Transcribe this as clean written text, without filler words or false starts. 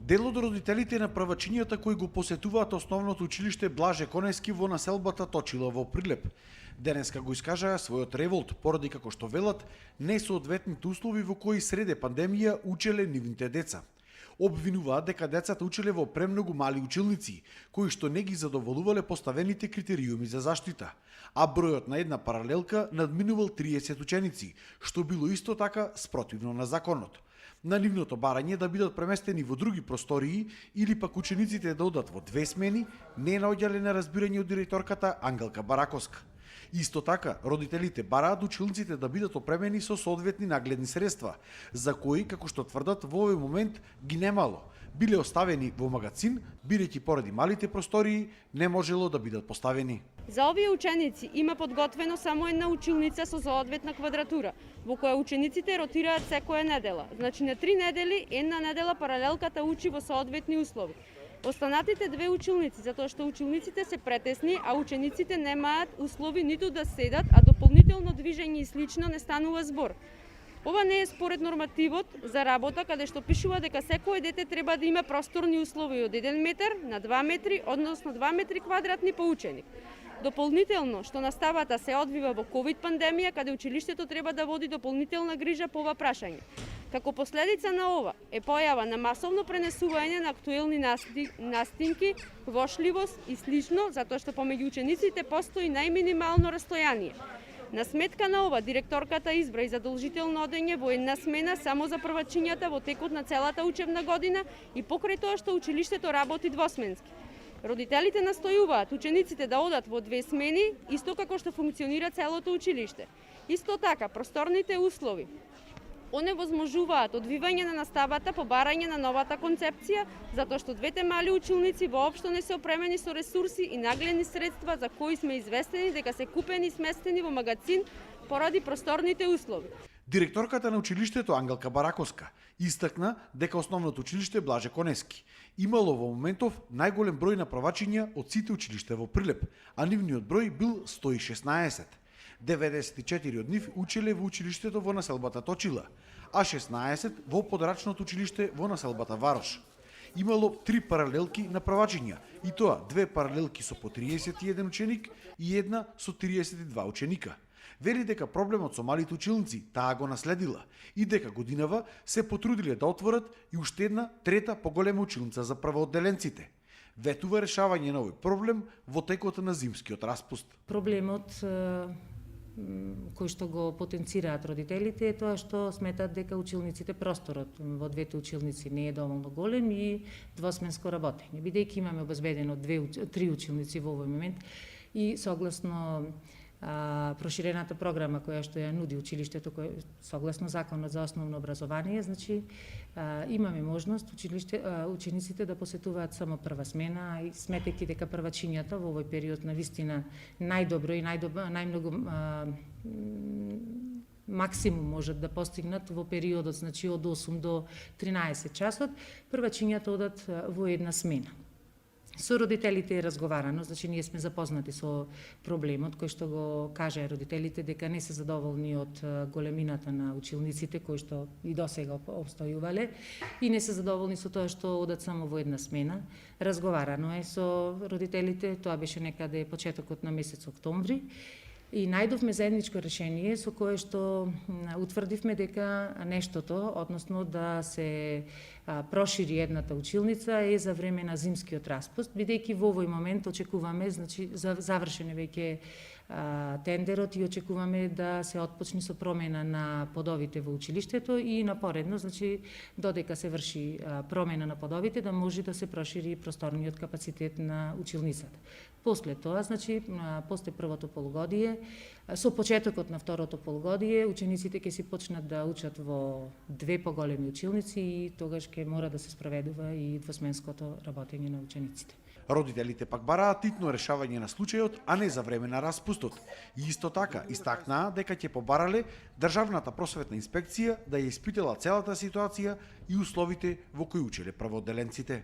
Дел од родителите на правачињата кои го посетуваат основното училиште Блаже Конески во населбата Точила во Прилеп, денеска го искажаа својот револт поради како што велат несоодветните услови во кои среде пандемија учеле нивните деца. Обвинуваат дека децата учеле во премногу мали училници, кои што не ги задоволувале поставените критериуми за заштита, а бројот на една паралелка надминувал 30 ученици, што било исто така спротивно на законот. На нивното барање да бидат преместени во други простории или пак учениците да одат во две смени, не наоѓале на разбирање од директорката Ангелка Бараковска. Исто така, родителите бараат училниците да бидат опремени со соодветни нагледни средства, за кои, како што тврдат, во овој момент ги немало. Биле оставени во магазин, бидејќи поради малите простории не можело да бидат поставени. За овие ученици има подготвено само една училница со соодветна квадратура, во која учениците ротираат секоја недела. Значи на 3 недели, една недела паралелката учи во соодветни услови. Останатите две училници, затоа што училниците се претесни, а учениците немаат услови ниту да седат, а дополнително движење и слично не станува збор. Ова не е според нормативот за работа, каде што пишува дека секое дете треба да има просторни услови од 1 метар на 2 метри, односно 2 метри квадратни по ученик. Дополнително, што наставата се одвива во ковид пандемија, каде училиштето треба да води дополнителна грижа по ова прашање. Како последица на ова е појава на масовно пренесување на актуелни настимки, вошливост и слично, затоа што помеѓу учениците постои најминимално растојание. На сметка на ова, директорката избра и задолжително одење во една смена само за првачињата во текот на целата учебна година и покрај тоа што училиштето работи двосменски. Родителите настојуваат учениците да одат во две смени, исто како што функционира целото училиште. Исто така, просторните услови оневозможуваат одвивање на наставата по барање на новата концепција, затоа што двете мали училници воопшто не се опремени со ресурси и нагледни средства за кои сме известени дека се купени и сместени во магазин поради просторните услови. Директорката на училиштето Ангелка Бараковска истакна дека основното училиште Блаже Конески имало во моментов најголем број на правачиња од сите училишта во Прилеп, а нивниот број бил 116. 94 од нив учеле во училиштето во населбата Точила, а 16 во подрачното училиште во населбата Варош. Имало 3 паралелки на правачиња, и тоа 2 паралелки со по 31 ученик и една со 32 ученика. Вели дека проблемот со малите училници таа го наследила и дека годинава се потрудиле да отворат и уште една трета поголема училница за првоодделенците. Ветува решавање на овој проблем во текот на зимскиот распуст. Проблемот кој што го потенцираат родителите е тоа што сметат дека училниците, просторот во двете училници не е доволно голем и двосменско работење. Бидејќи имаме обезбедено 3 училници во овој момент и согласно проширената програма која што ја нуди училиштето, согласно Законот за основно образование, значи имаме можност учениците да посетуваат само прва смена, и сметајќи дека првачињата во овој период на вистина најдобро и најмногу максимум можат да постигнат во периодот, значи од 8 до 13 часот, првачињата одат во една смена. Со родителите е разговарано, значи ние сме запознати со проблемот кој што го кажа родителите дека не се задоволни од големината на училниците кои што и досега обстојувале и не се задоволни со тоа што одат само во една смена. Разговарано е со родителите, тоа беше некаде почетокот на месец октомври. И најдовме заедничко решение со кое што утврдивме дека нештото, односно да се прошири едната училница е за време на зимскиот распуст, бидејќи во овој момент очекуваме, значи завршен е веќе тендерот и очекуваме да се отпочне со промена на подовите во училиштето и напоредно, значи додека се врши промена на подовите, да може да се прошири просторниот капацитет на училницата. После тоа, значи, после првото полугодие, со почетокот на второто полугодие, учениците ќе си почнат да учат во 2 поголеми училници и тогаш ќе мора да се спроведува и двосменското работење на учениците. Родителите пак бараат титно решавање на случајот, а не за време на распустот. И исто така истакнаа дека ќе побарале Државната просветна инспекција да ја испитела целата ситуација и условите во кои учеле првоодделенците.